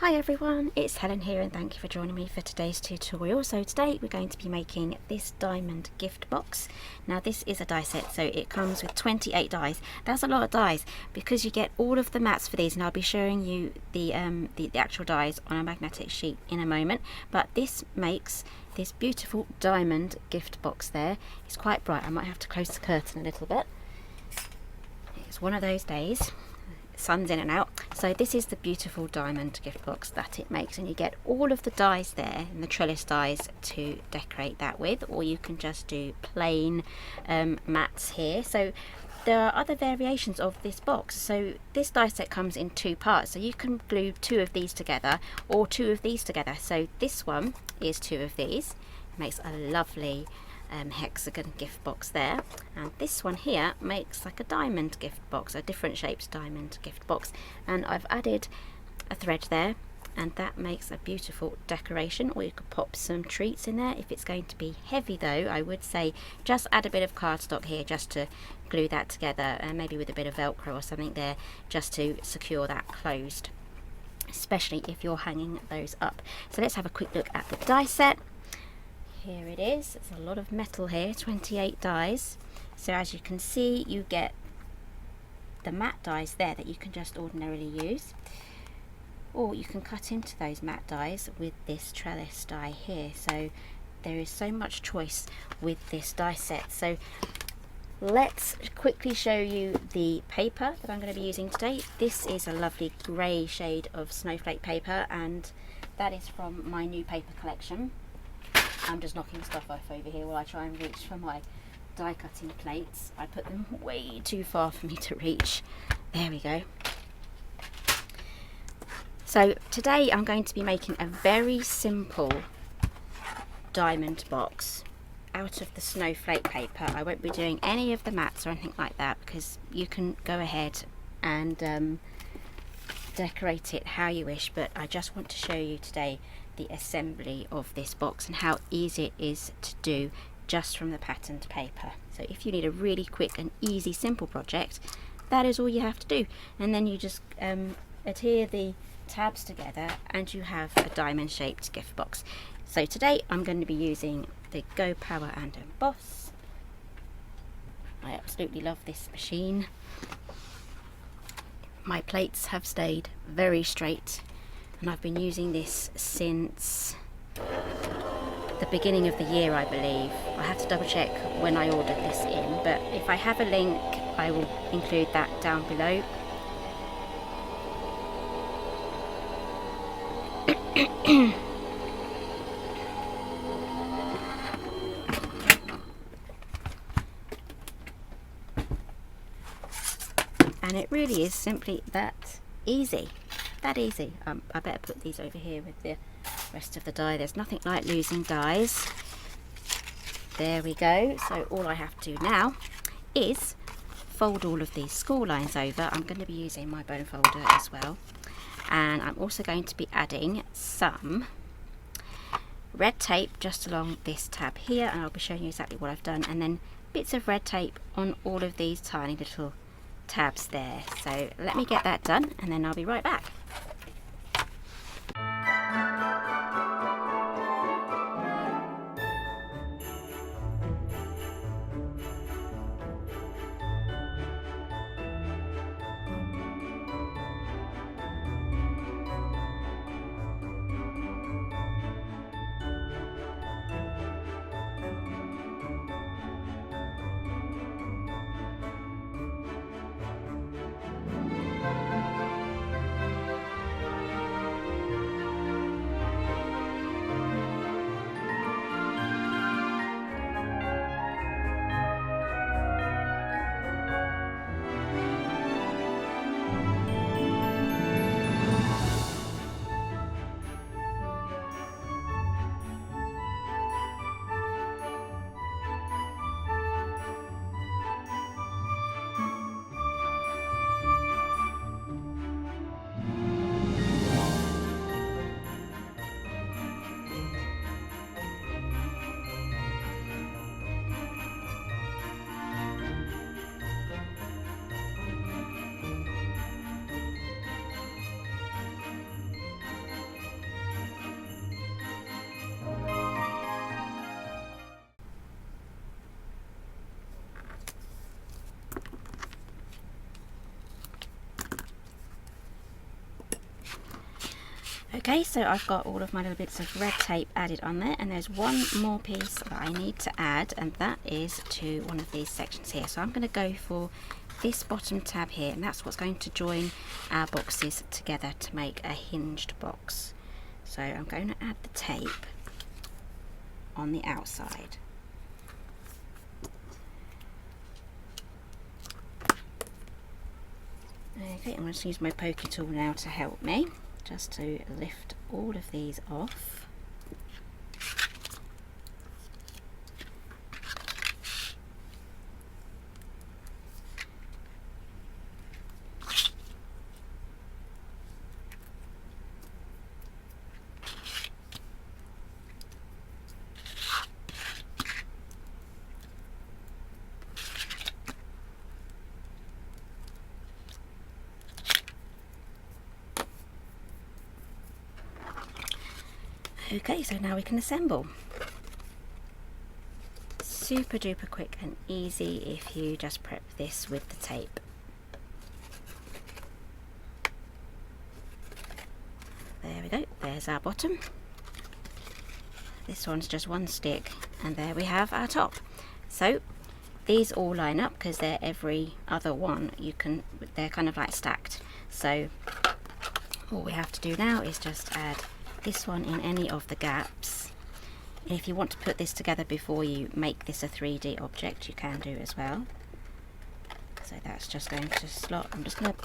Hi everyone, it's Helen here and thank you for joining me for today's tutorial. So today we're going to be making this diamond gift box. Now this is a die set, so it comes with 28 dies. That's a lot of dies because you get all of the mats for these, and I'll be showing you the actual dies on a magnetic sheet in a moment. But this makes this beautiful diamond gift box there. It's quite bright, I might have to close the curtain a little bit. It's one of those days. Sun's in and out. So this is the beautiful diamond gift box that it makes, and you get all of the dies there and the trellis dies to decorate that with, or you can just do plain mats here. So there are other variations of this box. So this die set comes in two parts, so you can glue two of these together or two of these together. So this one is two of these. It makes a lovely hexagon gift box there, and this one here makes like a diamond gift box, a different shaped diamond gift box, and I've added a thread there, and that makes a beautiful decoration. Or you could pop some treats in there. If it's going to be heavy though, I would say just add a bit of cardstock here just to glue that together, and maybe with a bit of velcro or something there just to secure that closed, especially if you're hanging those up. So let's have a quick look at the die set. Here it is. There's a lot of metal here, 28 dies. So as you can see, you get the matte dies there that you can just ordinarily use, or you can cut into those matte dies with this trellis die here. So there is so much choice with this die set. So let's quickly show you the paper that I'm going to be using today. This is a lovely grey shade of snowflake paper, and that is from my new paper collection. I'm just knocking stuff off over here while I try and reach for my die cutting plates. I put them way too far for me to reach. There we go. So today I'm going to be making a very simple diamond box out of the snowflake paper. I won't be doing any of the mats or anything like that, because you can go ahead and decorate it how you wish, but I just want to show you today the assembly of this box and how easy it is to do just from the patterned paper. So if you need a really quick and easy simple project, that is all you have to do, and then you just adhere the tabs together and you have a diamond shaped gift box. So today I'm going to be using the Go Power and Emboss. I absolutely love this machine. My plates have stayed very straight, and I've been using this since the beginning of the year, I believe. I have to double check when I ordered this in, but if I have a link I will include that down below. And it really is simply that easy. That easy. I better put these over here with the rest of the die. There's nothing like losing dies. There we go. So all I have to do now is fold all of these school lines over. I'm going to be using my bone folder as well, and I'm also going to be adding some red tape just along this tab here, and I'll be showing you exactly what I've done, and then bits of red tape on all of these tiny little tabs there. So let me get that done and then I'll be right back. Okay, so I've got all of my little bits of red tape added on there, and there's one more piece that I need to add, and that is to one of these sections here. So I'm going to go for this bottom tab here, and that's what's going to join our boxes together to make a hinged box. So I'm going to add the tape on the outside. Okay, I'm going to use my pokey tool now to help me, just to lift all of these off. Okay, so now we can assemble. Super duper quick and easy if you just prep this with the tape. There we go, there's our bottom. This one's just one stick, and there we have our top. So these all line up because they're every other one. They're kind of like stacked. So all we have to do now is just add this one in any of the gaps. If you want to put this together before you make this a 3D object, you can do as well. So that's just going to slot. I'm just going to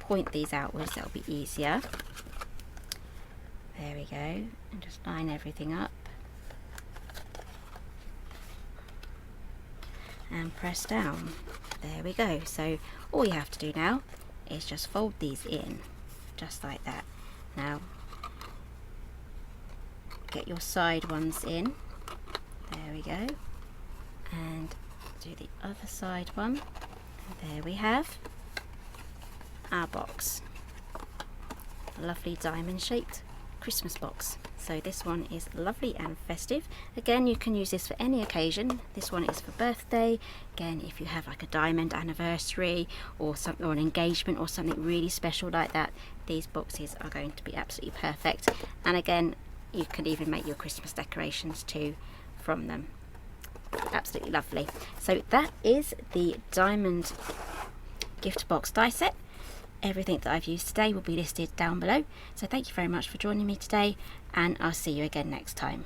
point these outwards, that'll be easier. There we go, and just line everything up and press down. There we go. So all you have to do now is just fold these in just like that. Now get your side ones in, there we go, and do the other side one, and there we have our box. A lovely diamond shaped Christmas box. So this one is lovely and festive. Again, you can use this for any occasion. This one is for birthday. Again, if you have like a diamond anniversary or something, or an engagement or something really special like that, these boxes are going to be absolutely perfect. And again, you can even make your Christmas decorations too from them. Absolutely lovely. So that is the diamond gift box die set. Everything that I've used today will be listed down below. So thank you very much for joining me today, and I'll see you again next time.